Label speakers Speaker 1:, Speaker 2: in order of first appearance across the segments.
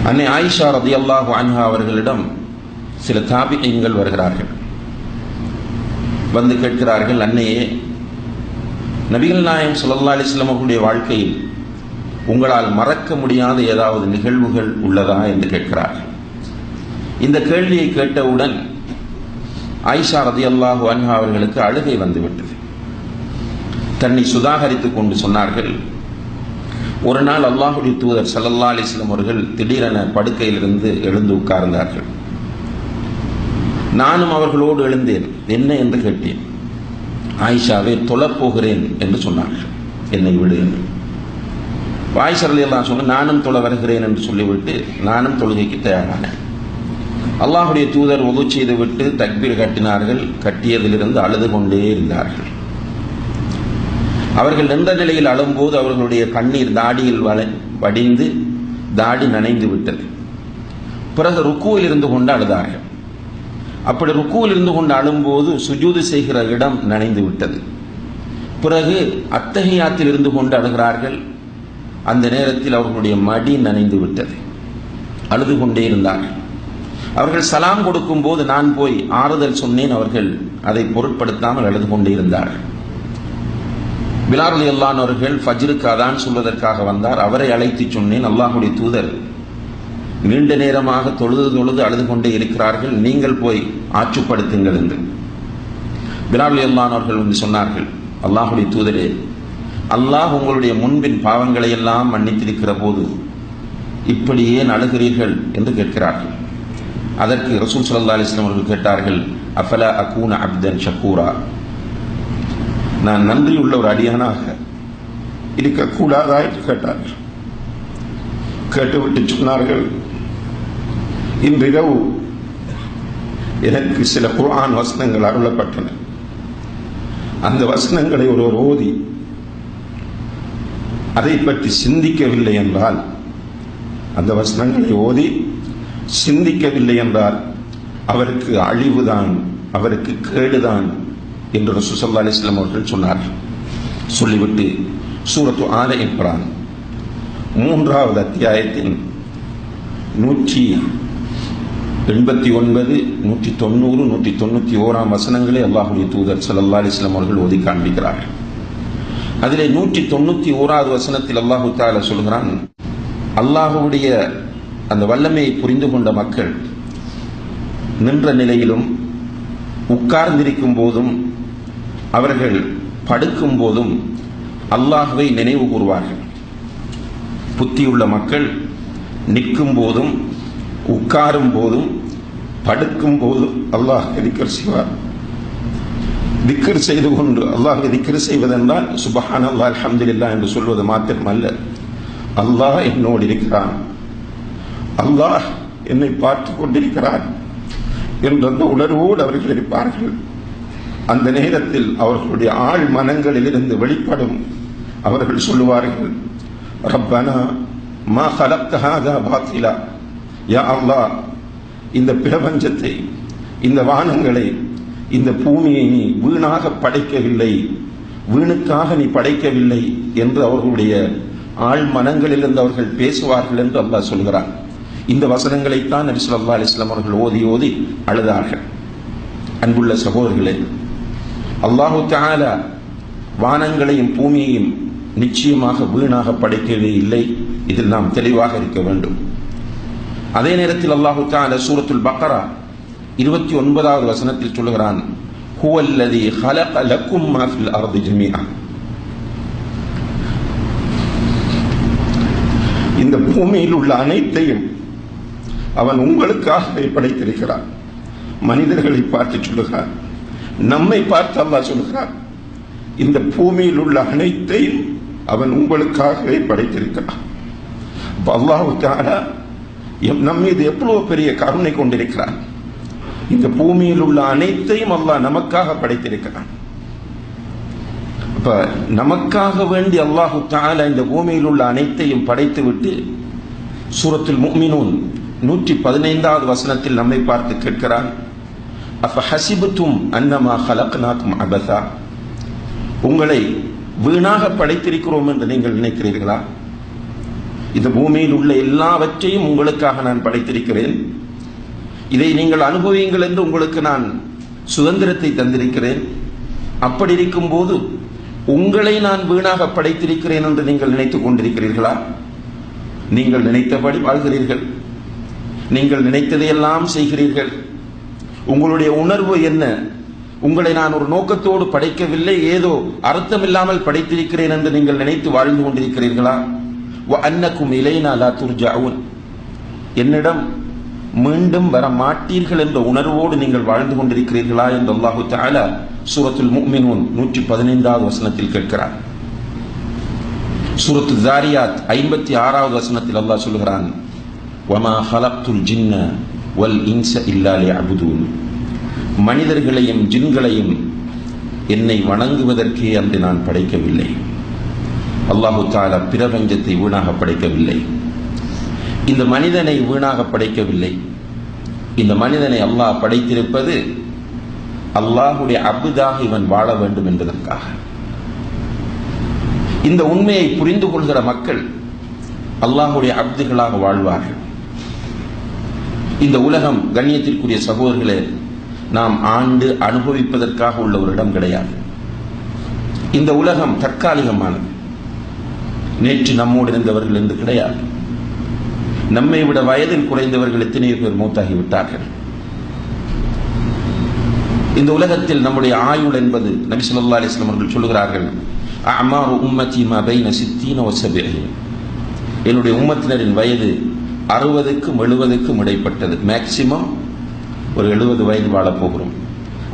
Speaker 1: அன்னை ஆயிஷா ரலியல்லாஹு அன்ஹா அவர்களிடம் சில தாபிஈன்கள் வருகிறார்கள். வந்து கேட்கிறார்கள், அன்னையே, நபிகள் நாயகம் ஸல்லல்லாஹு அலைஹி வஸல்லம் அவர்களுடைய வாழ்க்கையில் உங்களால் மறக்க முடியாத ஏதாவது நிகழ்வுகள் உள்ளதா என்று கேட்கிறார்கள். இந்த கேள்வியை கேட்டவுடன் ஆயிஷா ரலியல்லாஹு அன்ஹா அவர்களுக்கு அழுகை வந்துவிட்டது. தன்னை சுதாகரித்துக் கொண்டு சொன்னார்கள், ஒரு நாள் அல்லாஹ்வுடைய தூதர் ஸல்லல்லாஹு அலைஹி வஸல்லம் அவர்கள் திடீரென படுக்கையிலிருந்து எழுந்து உட்கார்ந்தார்கள். நானும் அவர்களோடு எழுந்தேன். என்ன என்று கேட்டேன். ஆயிஷாவே, தொழப்போகிறேன் என்று சொன்னார்கள். என்னை விடு என்று. ஆயிஷா ரலியல்லாஹு சொன்ன, நானும் தொழ வருகிறேன் என்று சொல்லிவிட்டு நானும் தொழுகைக்கு தயாரானேன். அல்லாஹ்வுடைய தூதர் உது செய்து விட்டு தக்பீர் கட்டினார்கள். கட்டியதிலிருந்து அழுது கொண்டே இருந்தார்கள். அவர்கள் நின்ற நிலையில் அழும்போது அவர்களுடைய கண்ணீர் தாடியில் வடிந்து தாடி நனைந்து விட்டது. பிறகு ருக்குவில் இருந்து கொண்டு அழுதார்கள். அப்படி ருக்குவில் இருந்து கொண்டு அழும்போது சுஜூது செய்கிற இடம் நனைந்து விட்டது. பிறகு அத்தஹியாத்தில் இருந்து கொண்டு அழுகிறார்கள். அந்த நேரத்தில் அவர்களுடைய மடி நனைந்து விட்டது. அழுது கொண்டே இருந்தார்கள். அவர்கள் சலாம் கொடுக்கும் போது நான் போய் ஆறுதல் சொன்னேன். அவர்கள் அதை பொருட்படுத்தாமல் அழுது கொண்டே இருந்தார்கள். பிலால் ரலியல்லாஹு அன்ஹு அவர்கள் ஃபஜ்ருக்கு அதான் சொல்வதற்காக வந்தார். அவரை அழைத்து சொன்னேன், அல்லாஹ்வுடைய தூதர் நீண்ட நேரமாக தொழுது அழுது கொண்டே இருக்கிறார்கள், நீங்கள் போய் ஆற்றுப்படுத்துங்கள் என்று. பிலால் ரலியல்லாஹு அன்ஹு அவர்கள் வந்து சொன்னார்கள், அல்லாஹ்வுடைய தூதரே, அல்லாஹ் உங்களுடைய முன்பின் பாவங்களை எல்லாம் மன்னித்திருக்கிற போது இப்படி ஏன் அழுகிறீர்கள் என்று கேட்கிறார்கள். அதற்கு ரசூல் ஸல்லல்லாஹு அலைஹி வஸல்லம் அவர்கள் கேட்டார்கள், அஃபலா அகூன அப்தன் ஷக்கூரா, நான் நன்றியுள்ள ஒரு அடியானாக இருக்கக்கூடாதா என்று கேட்டார்கள். கேட்டுவிட்டு சொன்னார்கள், இன்றிரவு எனக்கு சில குர்ஆன் வசனங்கள் அருளப்பட்டன. அந்த வசனங்களை ஒருவர் ஓதி அதை பற்றி சிந்திக்கவில்லை என்றால், அந்த வசனங்களை ஓதி சிந்திக்கவில்லை என்றால் அவருக்கு அழிவுதான், அவருக்கு கேடுதான் என்று ரசூல் ஸல்லல்லாஹு அலைஹி வஸல்லம் அவர்கள் சொன்னார்கள். சொல்லிவிட்டு சூரத்து ஆல இம்ரான் 3வது அத்தியாயத்தின் 189, 190, 191 வசனங்களை அல்லாஹ்வுடைய தூதர் ஸல்லல்லாஹு அலைஹி வஸல்லம் அவர்கள் ஓதி காண்பிக்கிறார்கள். அதிலே 191வது வசனத்தில் அல்லாஹு தஆலா சொல்கிறான், அல்லாஹ்வுடைய அந்த வல்லமையை புரிந்து கொண்ட மக்கள் நின்ற நிலையிலும் உட்கார்ந்திருக்கும் போதும் அவர்கள் படுக்கும் போதும் அல்லாஹ்வை நினைவு கூறுவார்கள். புத்தியுள்ள மக்கள் நிற்கும் போதும் உட்காரும் போதும் படுக்கும் போதும் அல்லாஹ் திக்ர் செய்வார். திக்ர் செய்து கொண்டு அல்லாஹ்வை திக்ர் செய்வதென்றால் சுப்ஹானல்லாஹ் அல்ஹம்துலில்லாஹ் என்று சொல்வது மாத்திரமல்ல, அல்லாஹ் என்னோடு இருக்கிறான், அல்லாஹ் என்னை பார்த்து கொண்டிருக்கிறான் என்ற அந்த உணர்வோடு அவர்கள் இருப்பார்கள். அந்த நேரத்தில் அவர்களுடைய ஆழ் மனங்களிலிருந்து வெளிப்படும் அவர்கள் சொல்லுவார்கள், ரப்பனா மா கலக்த ஹாதா பாத்திலா, யா அல்லாஹ், இந்த பிரபஞ்சத்தை, இந்த வானங்களை, இந்த பூமியை நீ வீணாக படைக்கவில்லை, வீணுக்காக நீ படைக்கவில்லை என்று அவர்களுடைய ஆழ் மனங்களிலிருந்து அவர்கள் பேசுவார்கள் என்று அல்லாஹ் சொல்கிறார். இந்த வசனங்களைத்தான் நபி ஸல்லல்லாஹு அலைஹி வஸல்லம் அவர்கள் ஓதி ஓதி அழுதார்கள். அன்புள்ள சகோதரர்களே, அல்லாஹு தஆலா வானங்களையும் பூமியையும் நிச்சயமாக வீணாக படைக்கவே இல்லை. இதில் நாம் தெளிவாக இருக்க வேண்டும். அதே நேரத்தில் அல்லாஹு தஆலா சூரத்துல் பக்ரா 29வது வசனத்தில் சொல்கிறான், ஹுவல்லதீ ஹலக லக்கும் மா ஃபில் அர்தி ஜமீஆ, இந்த பூமியில் உள்ள அனைத்தையும் அவன் உங்களுக்காக படைத்திருக்கிறான். மனிதர்களை பார்த்து சொல்லுகிறான், நம்மை பார்த்து அல்லாஹ் சொல்லுகிறான், இந்த பூமியில் உள்ள அனைத்தையும் அவன் உங்களுக்காகவே படைத்திருக்கிறான். அல்லாஹ் தஆலா நம் மீது எவ்வளவு பெரிய கருணை கொண்டிருக்கிறான். இந்த பூமியில் உள்ள அனைத்தையும் அல்லாஹ் நமக்காக படைத்திருக்கிறான். அப்ப நமக்காக வேண்டி அல்லாஹு தஆலா இந்த பூமியில் உள்ள அனைத்தையும் படைத்துவிட்டு சூரத்துல் முஃமினூன் 115வது வசனத்தில் நம்மை பார்த்து கேட்கிறான், அஃபஹஸிபதும் அன்னமா ஹலக்னாகும் அபஸா, உங்களை வீணாக படைத்திருக்கிறோம் என்று நீங்கள் நினைக்கிறீர்களா? இந்த பூமியில் உள்ள எல்லாவற்றையும் உங்களுக்காக நான் படைத்திருக்கிறேன், இதை நீங்கள் அனுபவியுங்கள் என்று உங்களுக்கு நான் சுதந்திரத்தை தந்திருக்கிறேன். அப்படி இருக்கும் போது உங்களை நான் வீணாக படைத்திருக்கிறேன் என்று நீங்கள் நினைத்துக் கொண்டிருக்கிறீர்களா? நீங்கள் நினைத்தபடி வாழ்கிறீர்கள், நீங்கள் நினைத்ததையெல்லாம் செய்கிறீர்கள். உங்களுடைய உணர்வு என்ன? உங்களை நான் ஒரு நோக்கத்தோடு படைக்கவில்லை, ஏதோ அர்த்தமில்லாமல் படைத்திருக்கிறேன் என்று நீங்கள் நினைத்து வாழ்ந்து கொண்டிருக்கிறீர்களா? وَأَنَّكُمْ إِلَيْنَا لَا تُرْجَعُونَ, என்னிடம் மீண்டும் வர மாட்டீர்கள் என்ற உணர்வோடு நீங்கள் வாழ்ந்து கொண்டிருக்கிறீர்களா என்று அல்லாஹு தஆலா சூரத்துல் முஃமினூன் 115வது வசனத்தில் கேட்கிறார். சூரத்து ஜாரியாத் 56வது வசனத்தில் அல்லாஹ் சொல்கிறான், وَمَا خَلَقْتُ الْجِنَّ وَالْإِنسَ إِلَّا لِيَعْبُدُونَ, மனிதர்களையும் ஜின்களையும் என்னை வணங்குவதற்கே அன்று நான் படைக்கவில்லை. அல்லாஹு தஆலா பிரபஞ்சத்தை வீணாக படைக்கவில்லை, இந்த மனிதனை வீணாக படைக்கவில்லை. இந்த மனிதனை அல்லாஹ் படைத்திருப்பது அல்லாஹுடைய அப்தாக இவன் வாழ வேண்டும் என்பதற்காக. இந்த உண்மையை புரிந்து கொள்கிற மக்கள் அல்லாஹுடைய அப்துகளாக வாழ்வார்கள். இந்த உலகம் கண்ணியத்திற்குரிய சகோதரர்களே, நாம் ஆண்டு அனுபவிப்பதற்காக உள்ள ஒரு இடம் கிடையாது. இந்த உலகம் தற்காலிகமானது. நேற்று நம்மோடு இருந்தவர்கள் என்று கிடையாது. நம்மை விட வயதில் குறைந்தவர்கள் எத்தனையோ பேர் மௌத்தாகிவிட்டார்கள். இந்த உலகத்தில் நம்முடைய ஆயுள் என்பது நபி ஸல்லல்லாஹு அலைஹி வஸல்லம் அவர்கள் சொல்கிறார்கள், அஅமாரு உம்மத்தி மா பைன 60 வ 70, என்னுடைய உம்மத்தினரின் வயது 60க்கும் 70க்கும் இடைப்பட்டது. மேக்சிமம் ஒரு 70 வயது வாழப் போகிறோம்.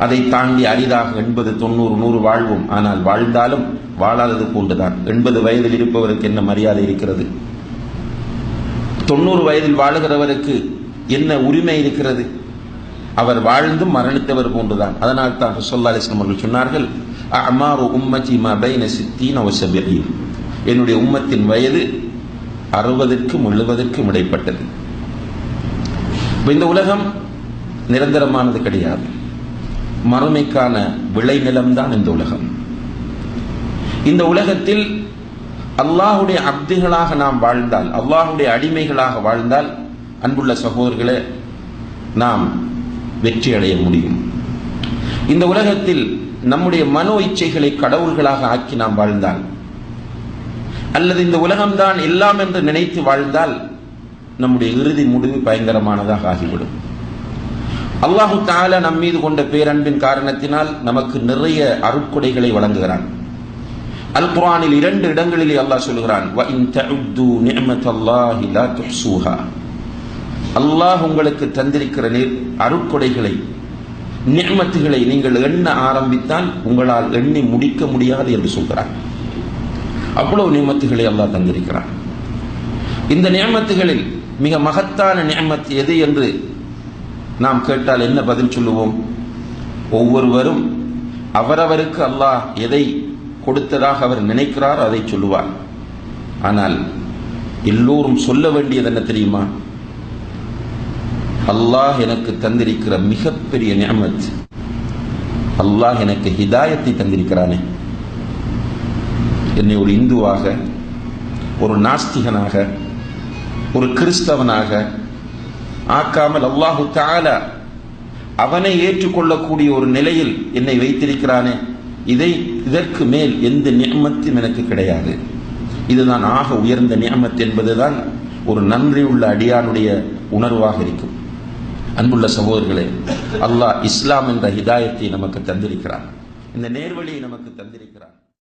Speaker 1: அதை தாண்டி அரிதாக 80, 90, 100 வாழ்வோம். ஆனால் வாழ்ந்தாலும் வாழாதது போன்றுதான். 80 வயதில் இருப்பவருக்கு என்ன மரியாதை இருக்கிறது? 90 வயதில் வாழுகிறவருக்கு என்ன உரிமை இருக்கிறது? அவர் வாழ்ந்தும் மரணித்தவர் போன்றுதான். அதனால் தான் ஸல்லல்லாஹு அலைஹி வஸல்லம் அவர்கள் சொன்னார்கள், அஅமாரு உம்மத்தி மா பைன 60 வ 70, என்னுடைய உம்மத்தின் வயது 60க்கும் 70க்கும் இடைப்பட்டது. இந்த உலகம் நிரந்தரமானது கிடையாது. மறுமைக்கான விளைநிலம்தான் இந்த உலகம். இந்த உலகத்தில் அல்லாஹுடைய அப்துகளாக நாம் வாழ்ந்தால், அல்லாஹுடைய அடிமைகளாக வாழ்ந்தால், அன்புள்ள சகோதரர்களே, நாம் வெற்றி அடைய முடியும். இந்த உலகத்தில் நம்முடைய மனோ இச்சைகளை கடவுள்களாக ஆக்கி நாம் வாழ்ந்தால், அல்லது இந்த உலகம்தான் எல்லாம் என்று நினைத்து வாழ்ந்தால், நம்முடைய இறுதி முடிவு பயங்கரமானதாக ஆகிவிடும். அல்லாஹு தஆலா நம் மீது கொண்ட பேரன்பின் காரணத்தினால் நமக்கு நிறைய அருட்கொடைகளை வழங்குகிறான். அல் குர்ஆனில் 2 இடங்களிலே அல்லாஹ் சொல்கிறான், வ இன் தஉது நிஅமத்தல்லாஹி லா துஹ்ஸூஹா, அல்லாஹ் உங்களுக்கு தந்திருக்கிற அருட்கொடைகளை, நிஅமத்துகளை நீங்கள் எண்ண ஆரம்பித்தால் உங்களால் எண்ணி முடிக்க முடியாது என்று சொல்கிறான். அவ்வளவு நிஅமத்துகளை அல்லாஹ் தந்திருக்கிறான். இந்த நிஅமத்துகளில் மிக மகத்தான நிஅமத் எது என்று நாம் கேட்டால் என்ன பதில் சொல்லுவோம்? ஒவ்வொருவரும் அவரவருக்கு அல்லாஹ் எதை கொடுத்ததாக அவர் நினைக்கிறார் அதை சொல்லுவார். ஆனால் எல்லோரும் சொல்ல வேண்டியது என்ன தெரியுமா? அல்லாஹ் எனக்கு தந்திருக்கிற மிகப்பெரிய நிஅமத், அல்லாஹ் எனக்கு ஹிதாயத்தை தந்திருக்கிறானே. என்னை ஒரு இந்துவாக, ஒரு நாஸ்திகனாக, ஒரு கிறிஸ்தவனாக ஆக்காமல் அல்லாஹு தஆலா அவனை ஏற்றுக்கொள்ளக்கூடிய ஒரு நிலையில் என்னை வைத்திருக்கிறானே. இதற்கு மேல் எந்த நிஅமத்தும் எனக்கு கிடையாது. இதுதான் ஆக உயர்ந்த நிஅமத் என்பதுதான் ஒரு நன்றியுள்ள அடியானுடைய உணர்வாக இருக்கும். அன்புள்ள சகோதரர்களே, அல்லாஹ் இஸ்லாம் என்ற ஹிதாயத்தை நமக்கு தந்திருக்கிறார், இந்த நேர்வழியை நமக்கு தந்திருக்கிறார்.